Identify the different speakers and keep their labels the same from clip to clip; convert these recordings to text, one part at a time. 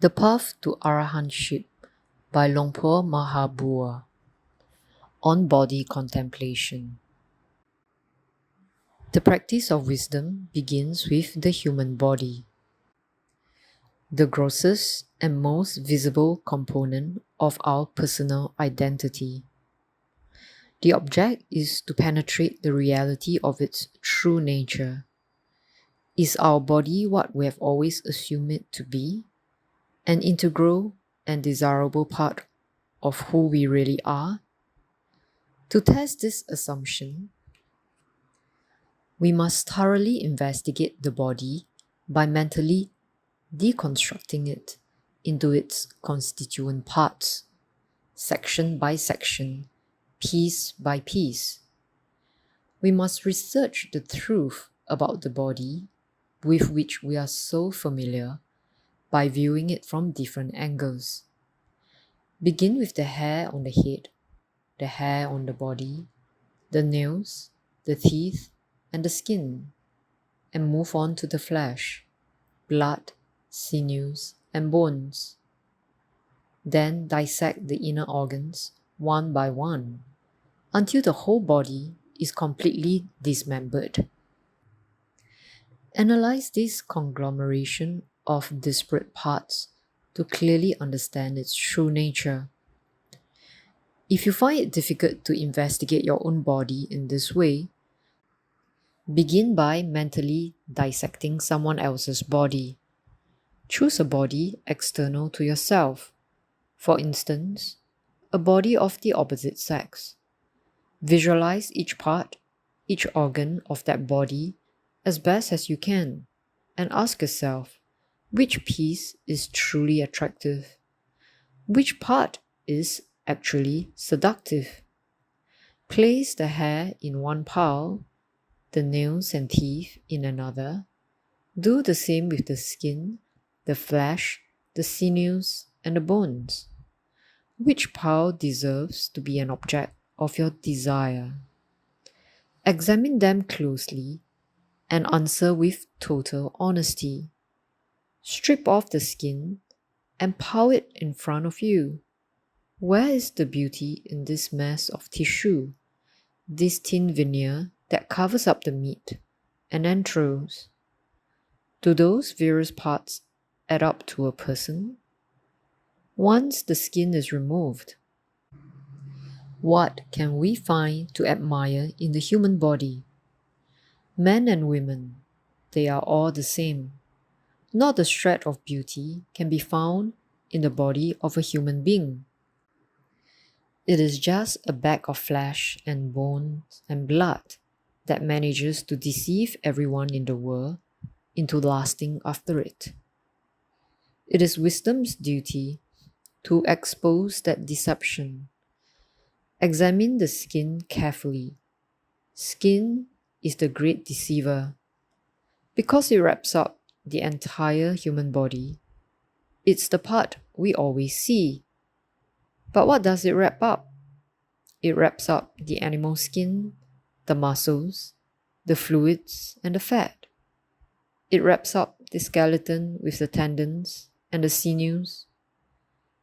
Speaker 1: The Path to Arahantship by Luang Por Maha Boowa. On Body Contemplation. The practice of wisdom begins with the human body, the grossest and most visible component of our personal identity. The object is to penetrate the reality of its true nature. Is our body what we have always assumed it to be? An integral and desirable part of who we really are? To test this assumption, we must thoroughly investigate the body by mentally deconstructing it into its constituent parts, section by section, piece by piece. We must research the truth about the body with which we are so familiar by viewing it from different angles. Begin with the hair on the head, the hair on the body, the nails, the teeth, and the skin, and move on to the flesh, blood, sinews, and bones. Then dissect the inner organs one by one until the whole body is completely dismembered. Analyze this conglomeration of disparate parts to clearly understand its true nature. If you find it difficult to investigate your own body in this way, begin by mentally dissecting someone else's body. Choose a body external to yourself. For instance, a body of the opposite sex. Visualize each part, each organ of that body as best as you can, and ask yourself, which piece is truly attractive? Which part is actually seductive? Place the hair in one pile, the nails and teeth in another. Do the same with the skin, the flesh, the sinews, and the bones. Which pile deserves to be an object of your desire? Examine them closely and answer with total honesty. Strip off the skin and pile it in front of you. Where is the beauty in this mass of tissue, this thin veneer that covers up the meat and entrails? Do those various parts add up to a person? Once the skin is removed, what can we find to admire in the human body? Men and women, they are all the same. Not a shred of beauty can be found in the body of a human being. It is just a bag of flesh and bones and blood that manages to deceive everyone in the world into lusting after it. It is wisdom's duty to expose that deception. Examine the skin carefully. Skin is the great deceiver. Because it wraps up the entire human body, it's the part we always see. But what does it wrap up? It wraps up the animal skin, the muscles, the fluids, and the fat. It wraps up the skeleton with the tendons and the sinews.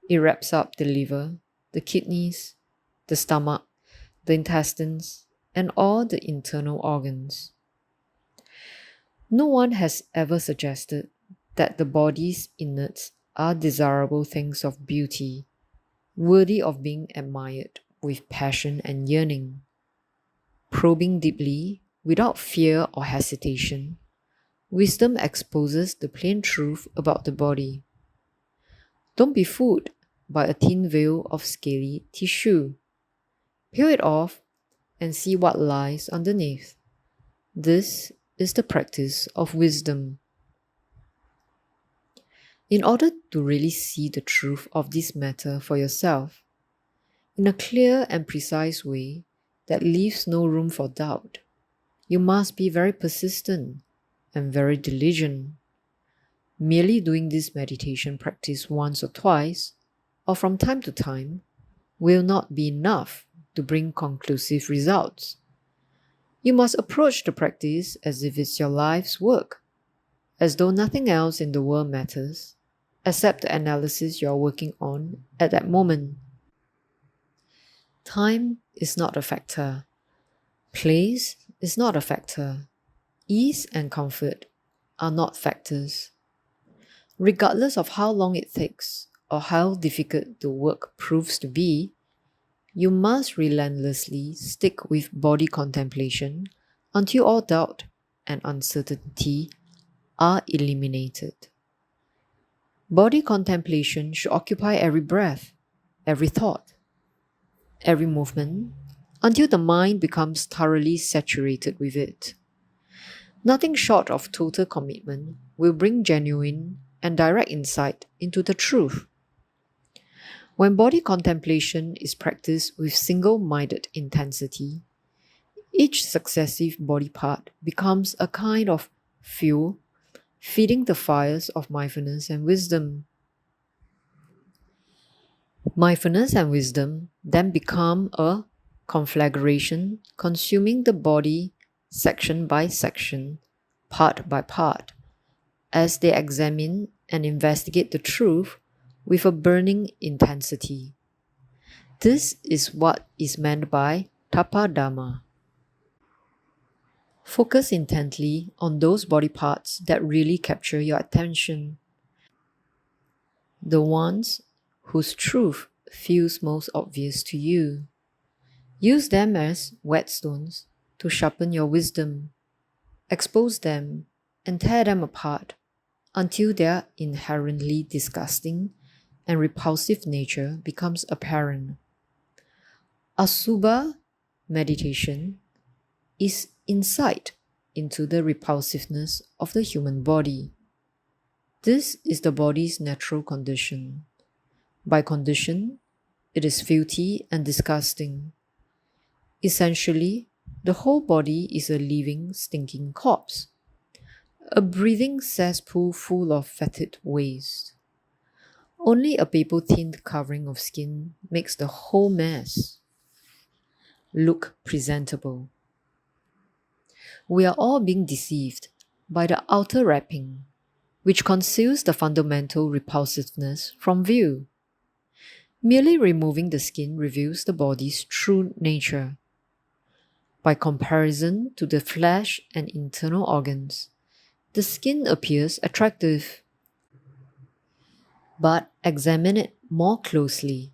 Speaker 1: It wraps up the liver, the kidneys, the stomach, the intestines, and all the internal organs. No one has ever suggested that the body's innards are desirable things of beauty, worthy of being admired with passion and yearning. Probing deeply, without fear or hesitation, wisdom exposes the plain truth about the body. Don't be fooled by a thin veil of scaly tissue. Peel it off and see what lies underneath. This is the practice of wisdom. In order to really see the truth of this matter for yourself, in a clear and precise way that leaves no room for doubt, you must be very persistent and very diligent. Merely doing this meditation practice once or twice, or from time to time, will not be enough to bring conclusive results. You must approach the practice as if it's your life's work, as though nothing else in the world matters, accept the analysis you are working on at that moment. Time is not a factor. Place is not a factor. Ease and comfort are not factors. Regardless of how long it takes or how difficult the work proves to be, you must relentlessly stick with body contemplation until all doubt and uncertainty are eliminated. Body contemplation should occupy every breath, every thought, every movement, until the mind becomes thoroughly saturated with it. Nothing short of total commitment will bring genuine and direct insight into the truth. When body contemplation is practiced with single-minded intensity, each successive body part becomes a kind of fuel, feeding the fires of mindfulness and wisdom. Mindfulness and wisdom then become a conflagration, consuming the body section by section, part by part, as they examine and investigate the truth with a burning intensity. This is what is meant by tapadhamma. Focus intently on those body parts that really capture your attention, the ones whose truth feels most obvious to you. Use them as whetstones to sharpen your wisdom. Expose them and tear them apart until their inherently disgusting and repulsive nature becomes apparent. Asubha meditation is insight into the repulsiveness of the human body. This is the body's natural condition. By condition, it is filthy and disgusting. Essentially, the whole body is a living, stinking corpse, a breathing cesspool full of fetid waste. Only a paper-thin covering of skin makes the whole mess look presentable. We are all being deceived by the outer wrapping, which conceals the fundamental repulsiveness from view. Merely removing the skin reveals the body's true nature. By comparison to the flesh and internal organs, the skin appears attractive. But examine it more closely.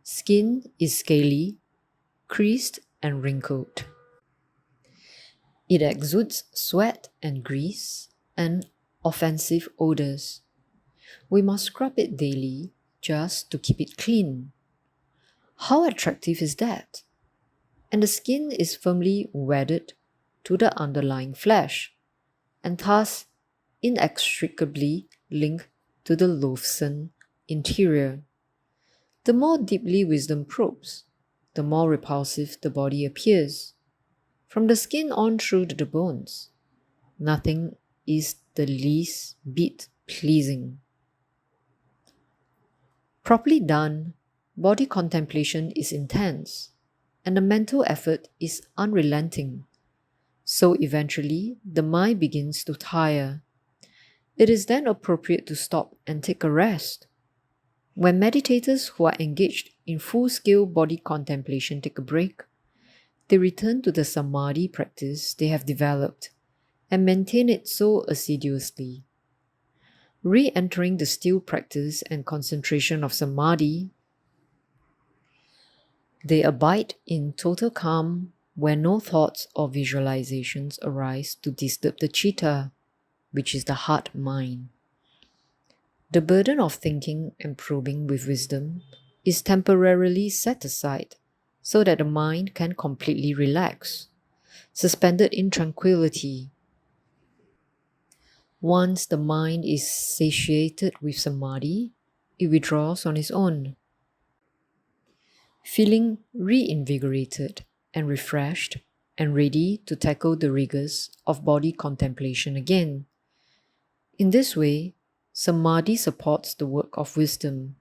Speaker 1: Skin is scaly, creased, and wrinkled. It exudes sweat and grease and offensive odors. We must scrub it daily just to keep it clean. How attractive is that? And the skin is firmly wedded to the underlying flesh, and thus inextricably linked to the loathsome interior. The more deeply wisdom probes, the more repulsive the body appears. From the skin on through to the bones, nothing is the least bit pleasing. Properly done, body contemplation is intense, and the mental effort is unrelenting. So eventually, the mind begins to tire. It is then appropriate to stop and take a rest. When meditators who are engaged in full-scale body contemplation take a break, they return to the samadhi practice they have developed and maintain it so assiduously. Re-entering the still practice and concentration of samadhi, they abide in total calm where no thoughts or visualizations arise to disturb the citta, which is the heart mind. The burden of thinking and probing with wisdom is temporarily set aside so that the mind can completely relax, suspended in tranquility. Once the mind is satiated with samadhi, it withdraws on its own, feeling reinvigorated and refreshed and ready to tackle the rigors of body contemplation again. In this way, samadhi supports the work of wisdom,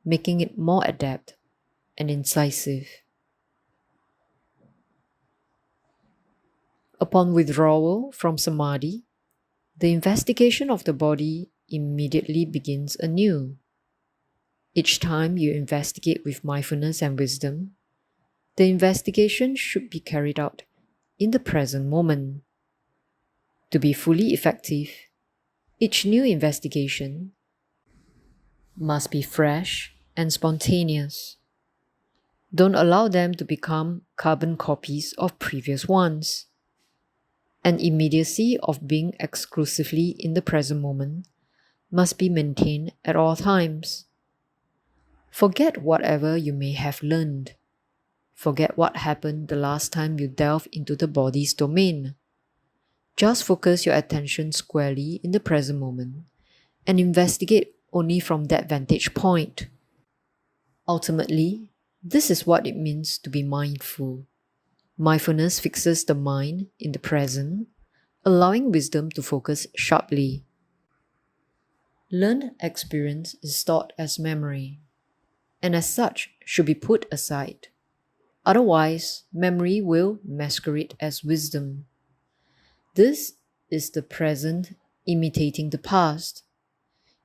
Speaker 1: making it more adept and incisive. Upon withdrawal from samadhi, the investigation of the body immediately begins anew. Each time you investigate with mindfulness and wisdom, the investigation should be carried out in the present moment. To be fully effective, each new investigation must be fresh and spontaneous. Don't allow them to become carbon copies of previous ones. An immediacy of being exclusively in the present moment must be maintained at all times. Forget whatever you may have learned. Forget what happened the last time you delved into the body's domain. Just focus your attention squarely in the present moment and investigate only from that vantage point. Ultimately, this is what it means to be mindful. Mindfulness fixes the mind in the present, allowing wisdom to focus sharply. Learned experience is stored as memory, and as such should be put aside. Otherwise, memory will masquerade as wisdom. This is the present imitating the past.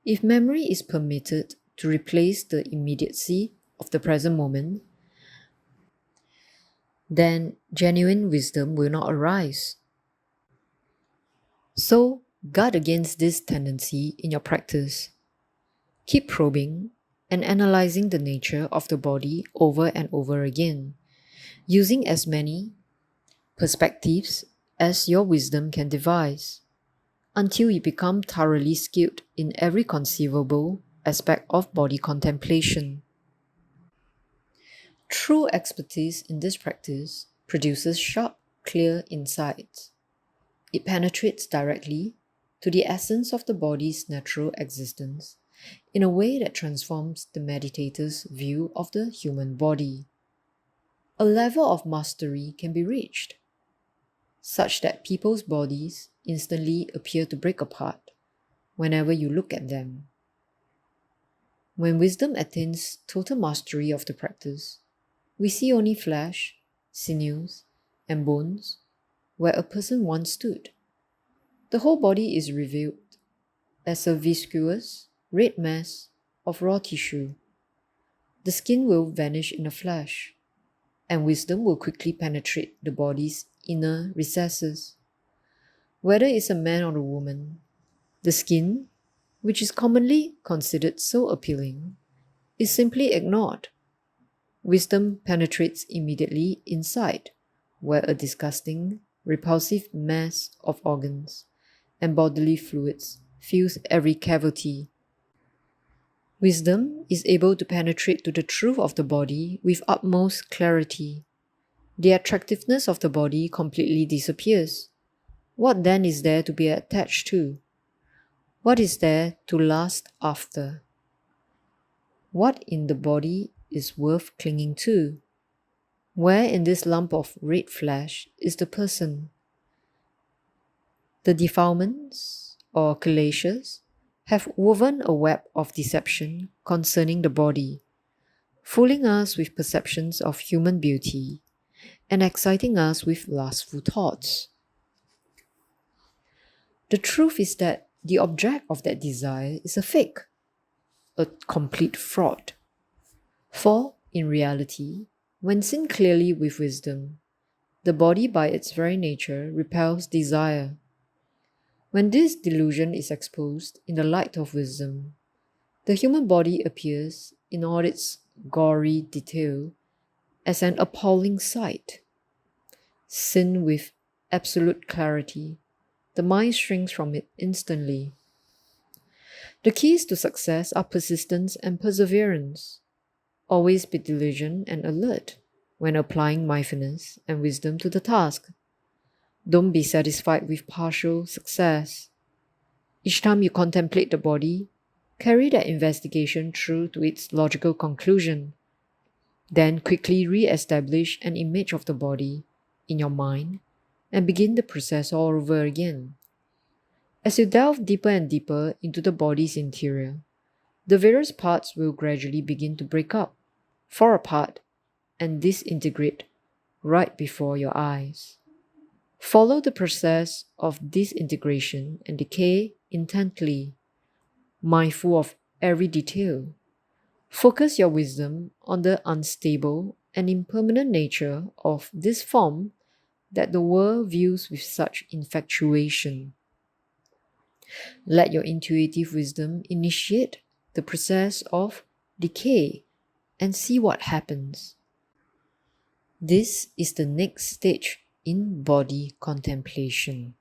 Speaker 1: If memory is permitted to replace the immediacy of the present moment, then genuine wisdom will not arise. So, guard against this tendency in your practice. Keep probing and analyzing the nature of the body over and over again, using as many perspectives as your wisdom can devise, until you become thoroughly skilled in every conceivable aspect of body contemplation. True expertise in this practice produces sharp, clear insights. It penetrates directly to the essence of the body's natural existence in a way that transforms the meditator's view of the human body. A level of mastery can be reached, such that people's bodies instantly appear to break apart whenever you look at them. When wisdom attains total mastery of the practice, we see only flesh, sinews, and bones where a person once stood. The whole body is revealed as a viscous, red mass of raw tissue. The skin will vanish in the flesh, and wisdom will quickly penetrate the body's inner recesses. Whether it's a man or a woman, the skin, which is commonly considered so appealing, is simply ignored. Wisdom penetrates immediately inside, where a disgusting, repulsive mass of organs and bodily fluids fills every cavity. Wisdom is able to penetrate to the truth of the body with utmost clarity. The attractiveness of the body completely disappears. What then is there to be attached to? What is there to last after? What in the body is worth clinging to? Where in this lump of red flesh is the person? The defilements or calamities have woven a web of deception concerning the body, fooling us with perceptions of human beauty and exciting us with lustful thoughts. The truth is that the object of that desire is a fake, a complete fraud. For, in reality, when seen clearly with wisdom, the body by its very nature repels desire. When this delusion is exposed in the light of wisdom, the human body appears in all its gory detail as an appalling sight. Seen with absolute clarity, the mind shrinks from it instantly. The keys to success are persistence and perseverance. Always be diligent and alert when applying mindfulness and wisdom to the task. Don't be satisfied with partial success. Each time you contemplate the body, carry that investigation through to its logical conclusion. Then quickly re-establish an image of the body in your mind and begin the process all over again. As you delve deeper and deeper into the body's interior, the various parts will gradually begin to break up, fall apart, and disintegrate right before your eyes. Follow the process of disintegration and decay intently. mindful of every detail. Focus your wisdom on the unstable and impermanent nature of this form that the world views with such infatuation. Let your intuitive wisdom initiate the process of decay and see what happens. This is the next stage in body contemplation.